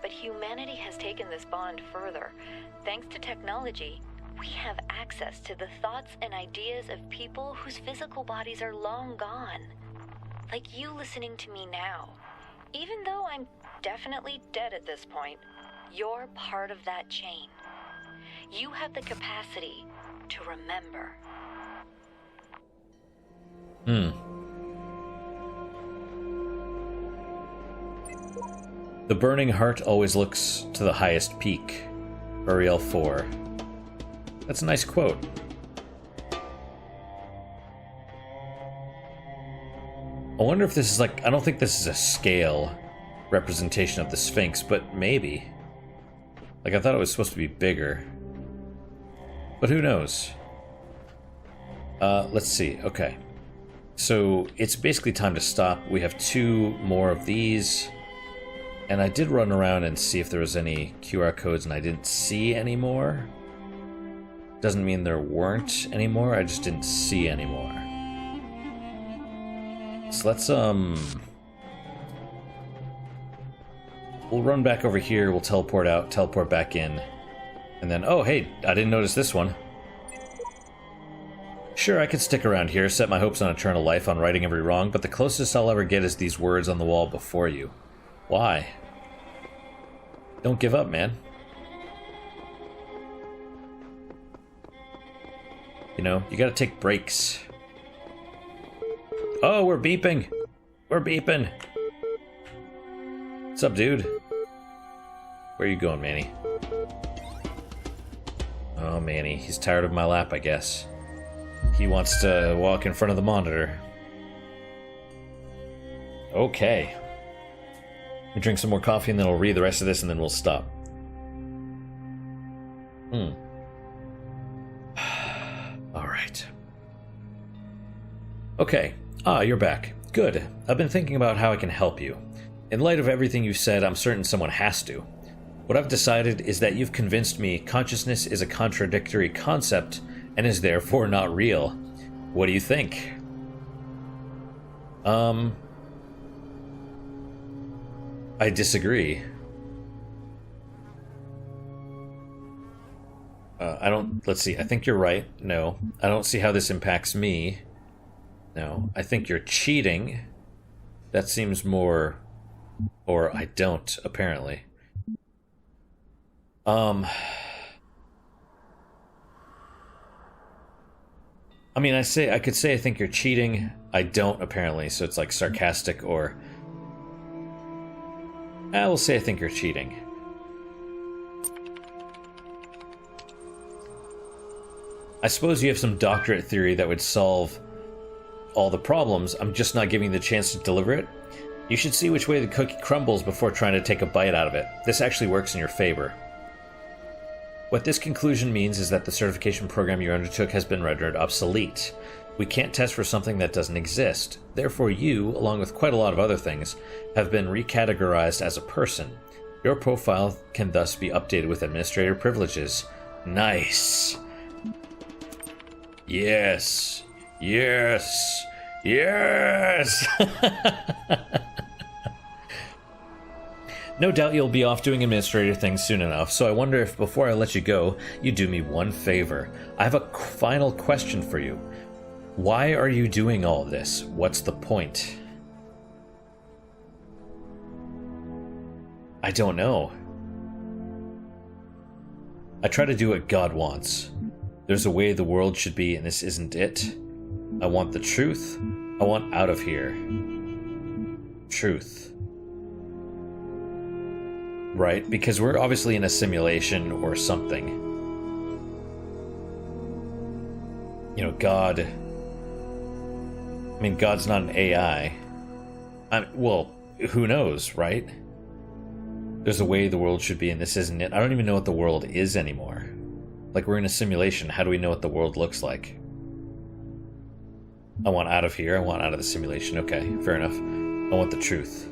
[SPEAKER 3] But humanity has taken this bond further. Thanks to technology, we have access to the thoughts and ideas of people whose physical bodies are long gone. like you listening to me now. Even though I'm definitely dead at this point, you're part of that chain. You have the capacity to remember.
[SPEAKER 1] The burning heart always looks to the highest peak. Uriel 4. That's a nice quote. I wonder if this is like... I don't think this is a scale representation of the Sphinx, but maybe. Like, I thought it was supposed to be bigger. But who knows? Let's see. Okay. So, it's basically time to stop. We have 2 more of these. And I did run around and see if there was any QR codes, and I didn't see any more. Doesn't mean there weren't any more, I just didn't see any more. So let's, we'll run back over here, we'll teleport out, teleport back in. And then, oh hey, I didn't notice this one. Sure, I could stick around here, set my hopes on eternal life, on righting every wrong, but the closest I'll ever get is these words on the wall before you. Why? Don't give up, man. You know, you gotta take breaks. Oh, we're beeping! We're beeping! What's up, dude? Where are you going, Manny? Oh, Manny. He's tired of my lap, I guess. He wants to walk in front of the monitor. Okay. We drink some more coffee and then we'll read the rest of this and then we'll stop. Alright. Okay. Ah, you're back. Good. I've been thinking about how I can help you. In light of everything you've said, I'm certain someone has to. What I've decided is that you've convinced me consciousness is a contradictory concept and is therefore not real. What do you think? I disagree. Let's see, I think you're right. No. I don't see how this impacts me. No. I think you're cheating. That seems more... Or I don't, apparently. I mean, I could say I think you're cheating. I don't, apparently, so it's like sarcastic or... I will say I think you're cheating. I suppose you have some doctorate theory that would solve all the problems. I'm just not giving you the chance to deliver it. You should see which way the cookie crumbles before trying to take a bite out of it. This actually works in your favor. What this conclusion means is that the certification program you undertook has been rendered obsolete. We can't test for something that doesn't exist. Therefore you, along with quite a lot of other things, have been recategorized as a person. Your profile can thus be updated with administrator privileges. Nice. Yes. Yes. Yes! No doubt you'll be off doing administrator things soon enough, so I wonder if before I let you go, you do me one favor. I have a final question for you. Why are you doing all this? What's the point? I don't know. I try to do what God wants. There's a way the world should be, and this isn't it. I want the truth. I want out of here. Truth. Right? Because we're obviously in a simulation or something. You know, God... I mean, God's not an AI. Well, who knows, right? There's a way the world should be, and this isn't it. I don't even know what the world is anymore. Like, we're in a simulation. How do we know what the world looks like? I want out of here. I want out of the simulation. Okay, fair enough. I want the truth.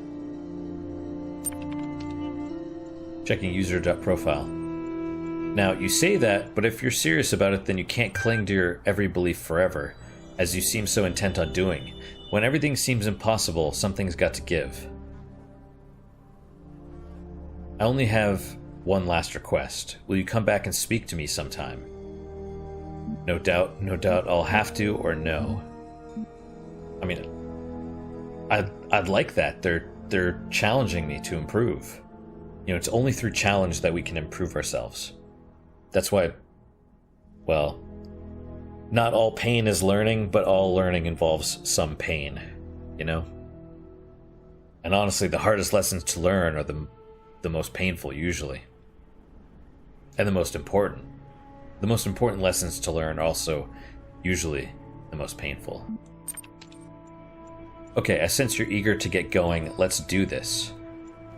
[SPEAKER 1] Checking user.profile. Now, you say that, but if you're serious about it, then you can't cling to your every belief forever, as you seem so intent on doing. When everything seems impossible, something's got to give. I only have one last request. Will you come back and speak to me sometime? No doubt I'll have to, or no. I mean, I'd like that. They're challenging me to improve. You know, it's only through challenge that we can improve ourselves. That's why, well, not all pain is learning, but all learning involves some pain, you know? And honestly, the hardest lessons to learn are the most painful, usually. And the most important. The most important lessons to learn are also usually the most painful. Okay, I sense you're eager to get going. Let's do this.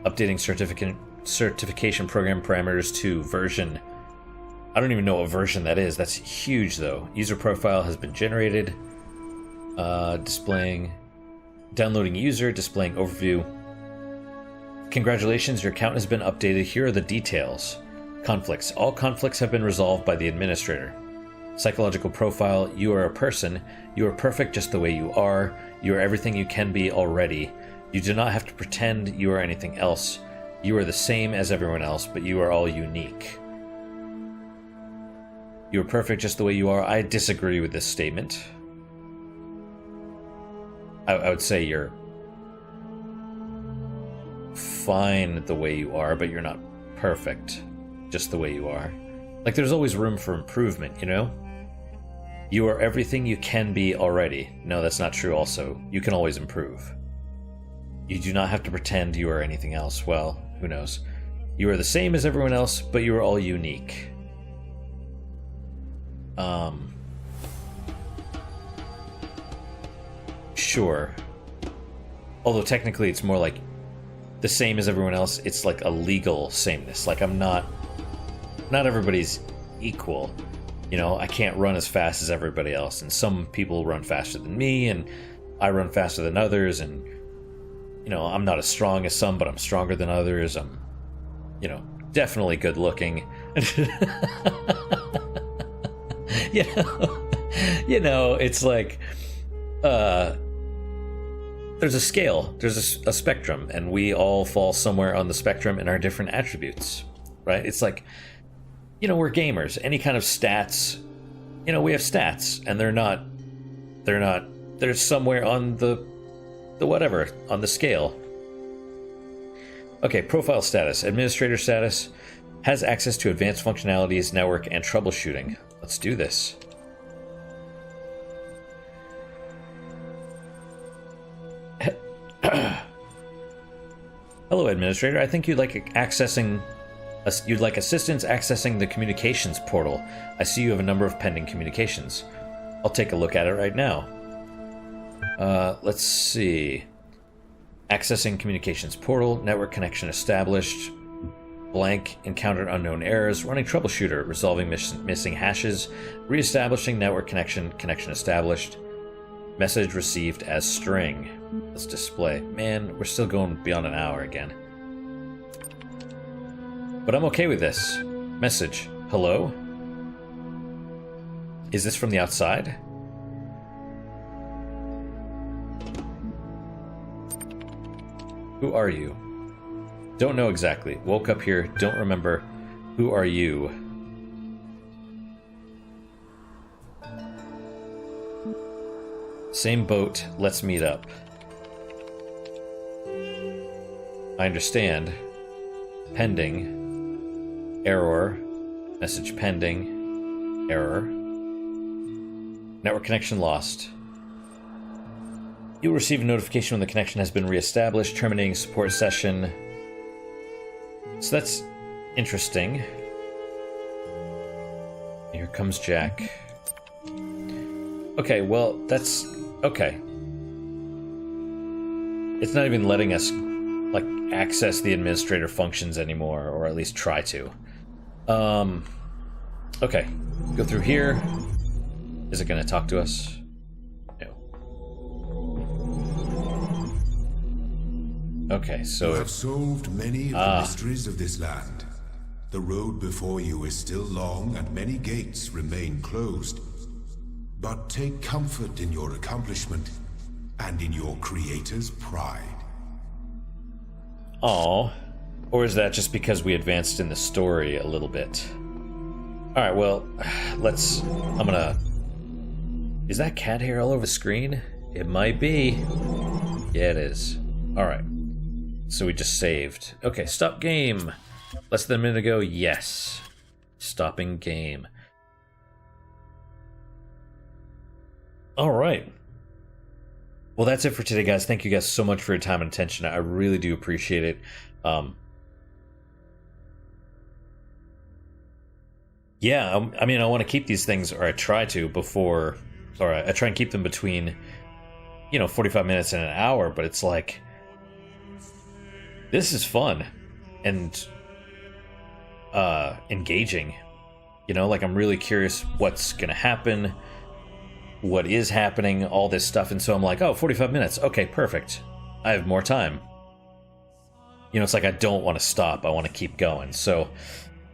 [SPEAKER 1] Updating certification program parameters to version. I don't even know what version that is. That's huge, though. User profile has been generated. Displaying. Downloading user. Displaying overview. Congratulations, your account has been updated. Here are the details. Conflicts. All conflicts have been resolved by the administrator. Psychological profile. You are a person. You are perfect just the way you are. You are everything you can be already. You do not have to pretend you are anything else. You are the same as everyone else, but you are all unique. You are perfect just the way you are. I disagree with this statement. I would say you're fine the way you are, but you're not perfect just the way you are. Like, there's always room for improvement, you know? You are everything you can be already. No, that's not true also. You can always improve. You do not have to pretend you are anything else. Well, who knows? You are the same as everyone else, but you are all unique. Sure. Although technically it's more like the same as everyone else. It's like a legal sameness. Like, not everybody's equal. You know, I can't run as fast as everybody else, and some people run faster than me, and I run faster than others, and, you know, I'm not as strong as some, but I'm stronger than others. I'm, you know, definitely good looking. You know, it's like, there's a scale, there's a spectrum, and we all fall somewhere on the spectrum in our different attributes, right? It's like, you know, we're gamers. Any kind of stats, you know, we have stats, and they're somewhere on the whatever, on the scale. Okay, profile status. Administrator status. Has access to advanced functionalities, network, and troubleshooting. Let's do this. Hello, Administrator. I think you'd like assistance accessing the communications portal. I see you have a number of pending communications. I'll take a look at it right now. Let's see. Accessing communications portal. Network connection established. Blank. Encountered unknown errors. Running troubleshooter. Resolving missing hashes. Reestablishing network connection. Connection established. Message received as string. Let's display. Man, we're still going beyond an hour again. But I'm okay with this. Message. Hello? Is this from the outside? Who are you? Don't know exactly. Woke up here. Don't remember. Who are you? Same boat. Let's meet up. I understand. Pending. Error. Message pending. Error. Network connection lost. You will receive a notification when the connection has been reestablished. Terminating support session. So that's interesting. Here comes Jack. Okay, well, that's... okay. It's not even letting us, like, access the administrator functions anymore, or at least try to. Okay. Go through here. Is it going to talk to us? No. Okay, so...
[SPEAKER 2] You have solved many of the mysteries of this land. The road before you is still long, and many gates remain closed. But take comfort in your accomplishment, and in your creator's pride.
[SPEAKER 1] Aw. Or is that just because we advanced in the story a little bit? Alright, well, let's... I'm gonna... Is that cat hair all over the screen? It might be. Yeah, it is. Alright. So we just saved. Okay, stop game. Less than a minute ago, yes. Stopping game. Alright. Well, that's it for today, guys. Thank you guys so much for your time and attention. I really do appreciate it. Yeah, I mean, I want to keep these things, or I try to, before, or I try and keep them between, 45 minutes and an hour, but it's like, this is fun and engaging. Like, I'm really curious what's going to happen, what is happening, all this stuff, and so I'm like, oh, 45 minutes, okay, perfect. I have more time. It's like I don't want to stop, I want to keep going. So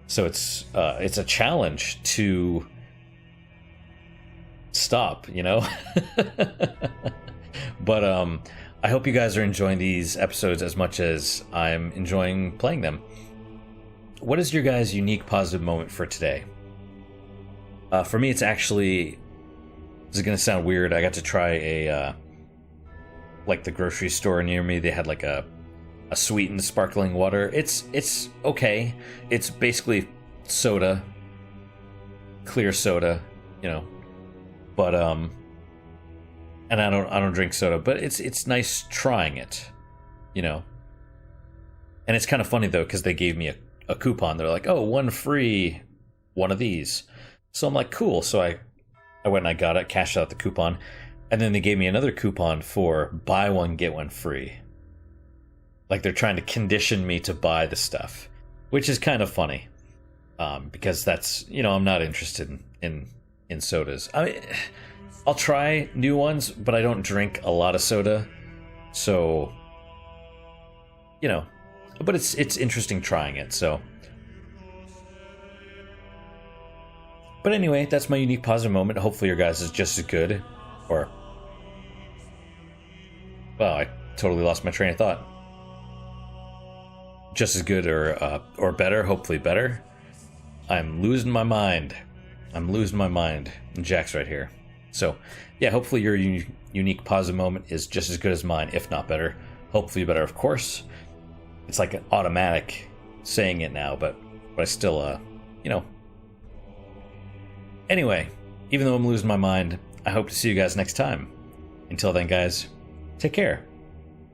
[SPEAKER 1] it's a challenge to stop, But I hope you guys are enjoying these episodes as much as I'm enjoying playing them. What is your guys' unique positive moment for today? For me, it's actually, this is gonna sound weird, I got to try a like the grocery store near me, they had like a sweetened sparkling water. It's okay. It's basically soda, clear soda, but and I don't drink soda, but it's nice trying it, and it's kind of funny though, because they gave me a coupon. They're like, oh, one free one of these, so I'm like, cool. So I went and I got it, cashed out the coupon, and then they gave me another coupon for buy one get one free. Like, they're trying to condition me to buy the stuff, which is kind of funny, because that's, I'm not interested in sodas. I mean, I'll try new ones, but I don't drink a lot of soda, so, but it's interesting trying it, so. But anyway, that's my unique positive moment. Hopefully your guys is just as good, or, well, I totally lost my train of thought. Just as good, or better, hopefully better. I'm losing my mind. And Jack's right here. So, yeah, hopefully your unique positive moment is just as good as mine, if not better. Hopefully better, of course. It's like an automatic saying it now, but I still, Anyway, even though I'm losing my mind, I hope to see you guys next time. Until then, guys, take care.